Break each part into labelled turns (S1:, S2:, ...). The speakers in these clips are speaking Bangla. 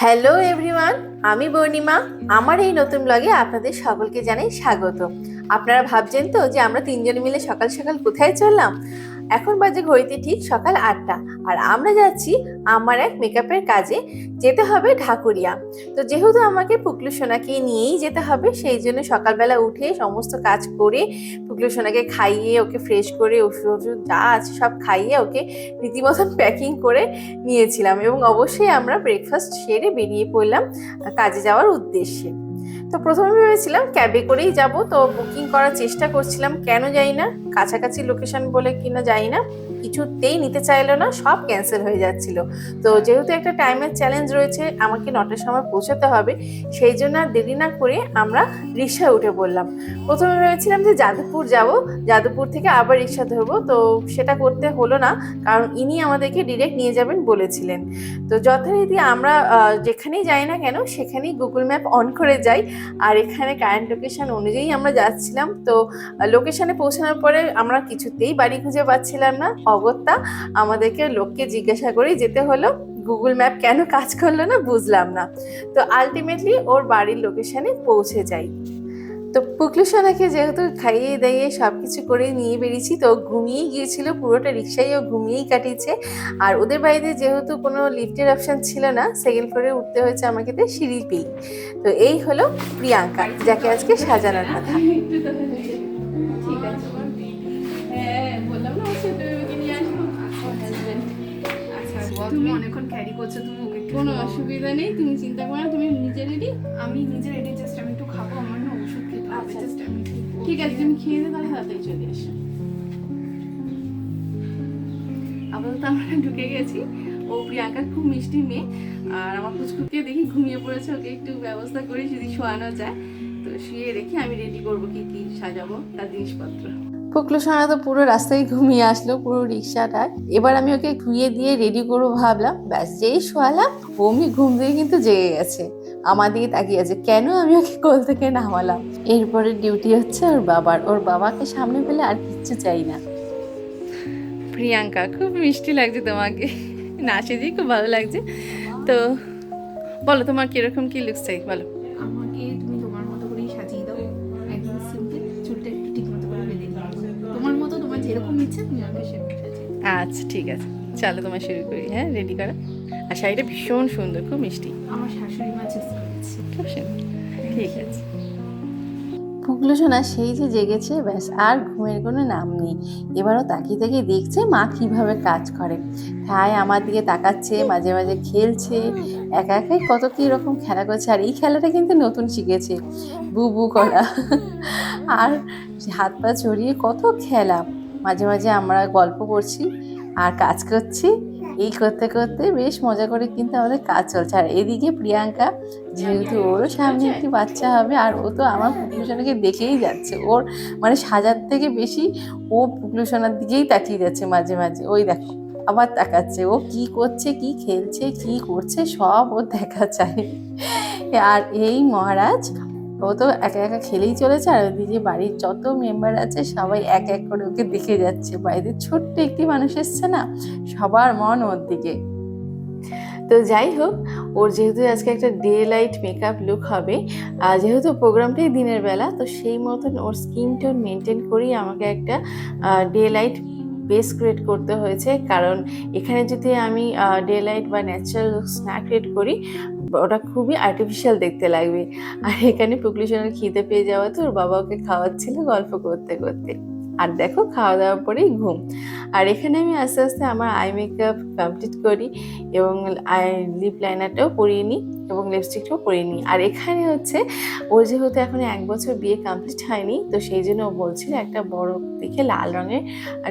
S1: হ্যালো এভরিওয়ান, আমি বর্ণিমা। আমার এই নতুন ব্লগে আপনাদের সকলকে জানাই স্বাগত। আপনারা ভাবছেন তো যে আমরা তিনজনে মিলে সকাল সকাল কোথায় চললাম? এখন বাজে ঘড়িতে ঠিক সকাল 8টা, আর আমরা যাচ্ছি আমার এক মেকআপের কাজে। যেতে হবে ঢাকুরিয়া। তো যেহেতু আমাকে পুকলু সোনাকে নিয়েই যেতে হবে, সেই জন্য সকালবেলা উঠে সমস্ত কাজ করে পুকলু সোনাকে খাইয়ে ওকে ফ্রেশ করে ওষুধ ওষুধ যা আছে সব খাইয়ে ওকে রীতিমতন প্যাকিং করে নিয়েছিলাম, এবং অবশ্যই আমরা ব্রেকফাস্ট সেরে বেরিয়ে পড়লাম কাজে যাওয়ার উদ্দেশ্যে। তো প্রথমে ভেবেছিলাম ক্যাবে করেই যাব, তো বুকিং করার চেষ্টা করছিলাম, কেন যাই না, কাছাকাছি লোকেশন বলে কিনা যাই না, কিছুতেই নিতে চাইলো না, সব ক্যান্সেল হয়ে যাচ্ছিল। তো যেহেতু একটা টাইমের চ্যালেঞ্জ রয়েছে, আমাকে 9টার সময় পৌঁছাতে হবে, সেই জন্য আর দেরি না করে আমরা রিক্সায় উঠে পড়লাম। প্রথমে ভেবেছিলাম যে যাদবপুর যাব, যাদবপুর থেকে আবার রিক্সা ধরবো, তো সেটা করতে হলো না, কারণ ইনি আমাদেরকে ডিরেক্ট নিয়ে যাবেন বলেছিলেন। তো যথারীতি আমরা যেখানেই যাই না কেন সেখানেই গুগল ম্যাপ অন করে যাই, আর এখানে কারেন্ট লোকেশন অনুযায়ী আমরা যাচ্ছিলাম। তো লোকেশনে পৌঁছানোর পরে আমরা কিছুতেই বাড়ি খুঁজে পাচ্ছিলাম না, অগত্যা আমাদেরকে লোককে জিজ্ঞাসা করেই যেতে হলো। গুগল ম্যাপ কেন কাজ করলো না বুঝলাম না। তো আলটিমেটলি ওর বাড়ির লোকেশনে পৌঁছে যাই। তো পুকলু সোনাকে যেহেতু খাইয়ে দাইয়ে সব কিছু করে নিয়ে বেরিয়েছি, তো ঘুমিয়েই গিয়েছিল, পুরোটা রিক্সায় ও ঘুমিয়েই কাটিয়েছে। আর ওদের বাড়িতে যেহেতু কোনো লিফটের অপশান ছিল না, সেকেন্ড ফ্লোরে উঠতে হয়েছে আমাকে, তো সিঁড়ি পেয়ে। তো এই হলো প্রিয়াঙ্কা, যাকে আজকে সাজানোর কথা।
S2: ঠিক আছে, হ্যাঁ বললাম না ওকে তুমি নিয়ে আসবো। আচ্ছা তুমি অনেকক্ষণ ক্যারি করছো, তুমি ওকে কোনো অসুবিধা নেই, তুমি চিন্তা করো না, তুমি নিজে রেডি। আমি নিজে রেডি, জাস্ট আমি একটু খাবো, আমার না ওষুধ খেতে হবে, জাস্ট আমি ঠিক আছে তুমি খেয়ে দে, তাহলে তাড়াতাড়ি চলে এসো। আপাতত আমরা ঢুকে গেছি। ও প্রিয়াঙ্কা খুব মিষ্টি মেয়ে, আর আমার পুচকুকে দেখি ঘুমিয়ে পড়েছে, ওকে একটু ব্যবস্থা করি যদি শোয়ানো যায়। তো শুয়ে রেখে আমি রেডি করবো কি কি সাজাবো তার জিনিসপত্র।
S1: পুকলু সোনা তো পুরো রাস্তায় ঘুমিয়ে আসলো, পুরো রিক্সাটায়। এবার আমি ওকে শুয়ে দিয়ে রেডি করবো ভাবলাম, ব্যাস যেই শোয়ালাম অমনি ঘুম থেকে কিন্তু জেগে গেছে, আমার দিকে তাকিয়ে আছে, কেন আমি ওকে কোল থেকে নামালাম। এরপরে ডিউটি হচ্ছে ওর বাবার, ওর বাবাকে সামনে পেলে আর কিচ্ছু চাই না।
S2: প্রিয়াঙ্কা খুব মিষ্টি লাগছে তোমাকে, না সেজেই খুব ভালো লাগছে। তো বলো তোমার কিরকম কি লুকস চাই বলো।
S3: আমাকে তুমি তোমার মতো করেই সাজিয়ে দাও, একদম সিম্পল, চুলটা একটু ঠিক মতো করে বেঁধে দাও, তোমার মতো, তোমার যেরকম ইচ্ছে তুমি আমাকে সেরকম সাজিয়ে দাও।
S2: আচ্ছা ঠিক আছে, চলো তোমার শুরু করি। হ্যাঁ রেডি করা। আর শাড়িটা ভীষণ সুন্দর, খুব মিষ্টি,
S3: আমার শাশুড়ি মা চুজ করেছে।
S2: খুব সুন্দর। ঠিক আছে।
S1: পুকলু সোনা সেই যে জেগেছে, ব্যাস আর ঘুমের কোনো নাম নেই। এবারও তাকিয়ে তাকিয়ে দেখছে মা কিভাবে কাজ করে, তাই আমার দিকে তাকাচ্ছে, মাঝে মাঝে খেলছে, একা একাই কত কি রকম খেলা করছে। আর এই খেলাটা কিন্তু নতুন শিখেছে, বু বু করা, আর হাত পা ছড়িয়ে কত খেলা। মাঝে মাঝে আমরা গল্প করছি আর কাজ করছি, এই করতে করতে বেশ মজা করে কিন্তু আমাদের কাজ চলছে। আর এদিকে প্রিয়াঙ্কা, যেহেতু ওরও সামনে একটি বাচ্চা হবে, আর ও তো আমার পুকলু সোনাকে দেখেই যাচ্ছে, ওর মানে সাজার থেকে বেশি ও পুকলু সোনার দিকেই তাকিয়ে যাচ্ছে। মাঝে মাঝে ওই দেখো আবার তাকাচ্ছে, ও কি করছে, কি খেলছে, কি করছে, সব ওর দেখা চাই। আর এই মহারাজ, ও তো একা একা খেলেই চলেছে, আর ওইদিকে বাড়ির যত মেম্বার আছে সবাই এক এক করে ওকে দেখে যাচ্ছে। বাড়িতে ছোট্ট একটি মানুষ এসছে না, সবার মন ওর দিকে। তো যাই হোক, ওর যেহেতু আজকে একটা ডে লাইট মেকআপ লুক হবে, যেহেতু প্রোগ্রামটাই দিনের বেলা, তো সেই মতন ওর স্কিন টোন মেনটেন করেই আমাকে একটা ডে লাইট বেস ক্রিয়েট করতে হয়েছে। কারণ এখানে যদি আমি ডে লাইট বা ন্যাচারাল লুকস না ক্রিয়েট করি, ওটা খুবই আর্টিফিশিয়াল দেখতে লাগবে। আর এখানে পুকলু সোনার খিদে পেয়ে যাওয়াতে ওর বাবা ওকে খাওয়াচ্ছিল গল্প করতে করতে। আর দেখো খাওয়া দাওয়ার পরেই ঘুম। আর এখানে আমি আস্তে আস্তে আমার আই মেকআপ কমপ্লিট করি, এবং লিপ লাইনারটাও পরিয়ে নিই, এবং লিপস্টিকটাও পরিয়ে নিই। আর এখানে হচ্ছে ও যেহেতু এখন 1 বছর বিয়ে কমপ্লিট হয়নি, তো সেই জন্য ও বলছিল একটা বড় দেখে লাল রঙের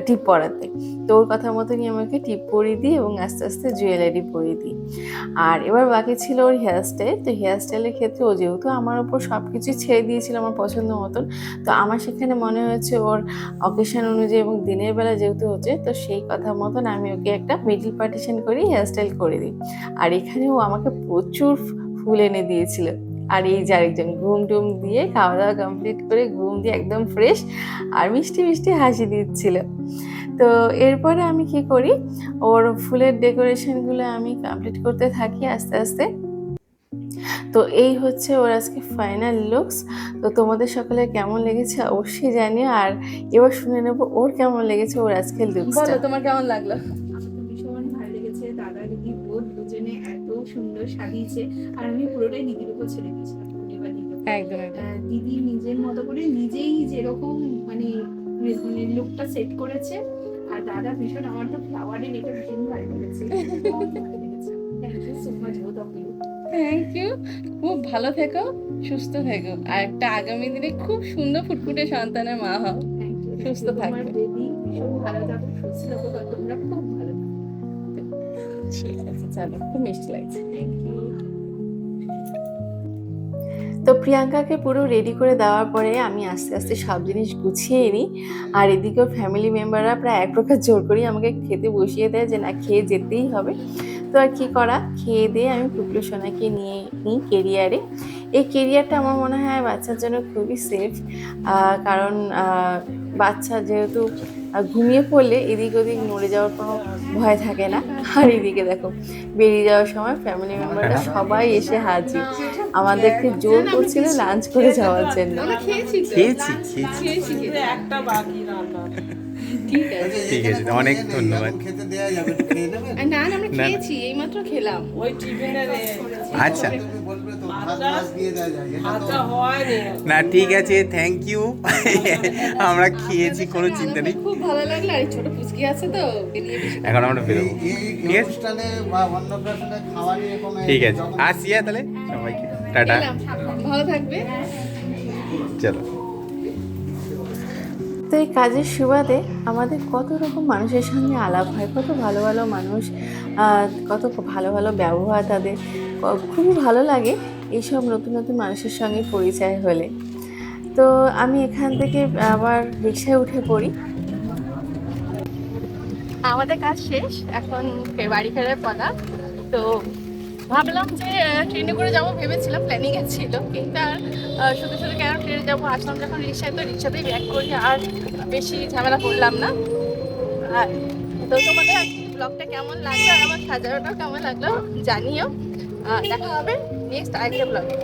S1: টিপ পরাতে। তো ওর কথা মতনই আমাকে টিপ পরিয়ে দিই এবং আস্তে আস্তে জুয়েলারি পরিয়ে দিই। আর এবার বাকি ছিল ওর হেয়ারস্টাইল। তো হেয়ারস্টাইলের ক্ষেত্রে ও যেহেতু আমার ওপর সব কিছুই ছেড়ে দিয়েছিল আমার পছন্দ মতন, তো আমার সেখানে মনে হয়েছে ওর অকেশন অনুযায়ী এবং দিনের বেলা যেহেতু হচ্ছে, তো সেই কথা মতন আমি ওকে একটা মিডল পার্টিশন করে হেয়ারস্টাইল করে দিই। আর এখানে ও আমাকে প্রচুর ফুল এনে দিয়েছিল। আর এই যে আরেকজন ঘুম টুম দিয়ে খাওয়া দাওয়া কমপ্লিট করে ঘুম দিয়ে একদম ফ্রেশ আর মিষ্টি মিষ্টি হাসি দিচ্ছিল। তো এরপরে আমি কি করি, ওর ফুলের ডেকোরেশনগুলো আমি কমপ্লিট করতে থাকি আস্তে আস্তে। তো এই হচ্ছে ওর আজকে ফাইনাল লুকস। তো তোমাদের সকলে কেমন লেগেছে অবশ্যই জানিও, আর এবার শুনে নেবো ওর কেমন লেগেছে ওর আজকে লুকসটা।
S2: বলো তোমার কেমন লাগলো?
S3: আমার তো ভীষণ ভালো লেগেছে, দাদা দিদি বোধ দুজনে এত সুন্দর সাজিয়েছে। আর আমি পুরোটাই দিদির উপর ছেড়ে দিয়েছিলাম, এবার
S2: একদম একদম।
S3: দিদি নিজের মতো করে নিজেই যেরকম মানে লুকটা সেট করেছে। আর দাদা ভীষণ, আমার তো ফ্লাওয়ারের এটা ভীষণ ভালো লেগেছে, thank you so much both of you.
S2: Thank you. খুব ভালো থেকো, সুস্থ থেকো, আর একটা আগামী দিনে খুব সুন্দর ফুটফুটে সন্তানের মা হও। সুস্থ
S3: তোমার
S2: থাকবে।
S3: বেবি ভীষণ ভালো থাকো, সুস্থ থাকো, আর তোমরা খুব ভালো থাকো।
S2: ঠিক আছে, চলো, খুব মিষ্টি লাগছে।
S3: Thank you.
S1: তো প্রিয়াঙ্কাকে পুরো রেডি করে দেওয়ার পরে আমি আস্তে আস্তে সব জিনিস গুছিয়ে নিই। আর এদিকেও ফ্যামিলি মেম্বাররা প্রায় এক প্রকার জোর করেই আমাকে খেতে বসিয়ে দেয় যে না, খেয়ে যেতেই হবে। তো আর কী করা, খেয়ে দিয়ে আমি পুপলু সোনাকে নিয়ে নিই কেরিয়ারে। এই কেরিয়ারটা আমার মনে হয় বাচ্চার জন্য খুবই সেফ, কারণ বাচ্চা যেহেতু ঘুমিয়ে পড়লে এদিক ওদিক নড়ে যাওয়ার কোনো ভয় থাকে না। আর এদিকে দেখো, বেরিয়ে যাওয়ার সময় ফ্যামিলি মেম্বাররা সবাই এসে হাজির, আমাদেরকে জোর করছিল লাঞ্চ করে যাওয়ার জন্য।
S2: আমরা খেয়েছি তো?
S4: খেয়েছি
S2: খেয়েছি।
S5: একটা বাকি রান্না।
S2: ঠিক আছে।
S4: ঠিক আছে, অনেক ধন্যবাদ।
S5: খেতে দেয়া যাবে, একটু খেয়ে নেবে?
S2: না না, আমরা খেয়েছি, এইমাত্র খেলাম।
S5: ওই টিফিনে
S4: আচ্ছা,
S5: তুমি বলবে তো ভাত মাছ দিয়ে দেওয়া যায়, এটা তো ভাতটা হয়নি।
S4: না ঠিক আছে, থ্যাংক ইউ। আমরা খেয়েছি, কোনো চিন্তা নেই।
S2: খুব ভালো লাগলো। আর এই ছোট পুচকি আছে তো, ওকে নিয়ে বেশি
S4: এখন আমরা বেরোবো।
S5: এই
S4: ঠিক আছে,
S5: অনুষ্ঠানে বা অন্নপ্রাশনে খাওয়া নিয়ে কোনো
S4: ঠিক আছে, আসি তাহলে সবাইকে টাটা।
S2: গেলাম। ভালো থাকবে।
S4: চলো।
S1: তো এই কাজের সুবাদে আমাদের কত রকম মানুষের সঙ্গে আলাপ হয়, কত ভালো ভালো মানুষ, কত ভালো ভালো ব্যবহার তাদের, খুবই ভালো লাগে এইসব নতুন নতুন মানুষের সঙ্গে পরিচয় হলে। তো আমি এখান থেকে আবার রিক্সায় উঠে পড়ি।
S2: আমাদের কাজ শেষ, এখন বাড়ি ফেরার পালা। তো ভাবলাম যে ট্রেনে করে যাবো ভেবেছিলাম, প্ল্যানিং এ ছিল, কিন্তু আর শুধু শুধু কেন ট্রেনে যাবো, আসলাম যখন রিক্সায়, তো রিক্সাতেই ব্যাক করি, আর বেশি ঝামেলা করলাম না। আর তো তোমাদের আজকে ব্লগটা কেমন লাগলো আর আমার সাজানোটাও কেমন লাগলো জানিও। দেখা হবে নেক্সট আরেকটা ব্লগে।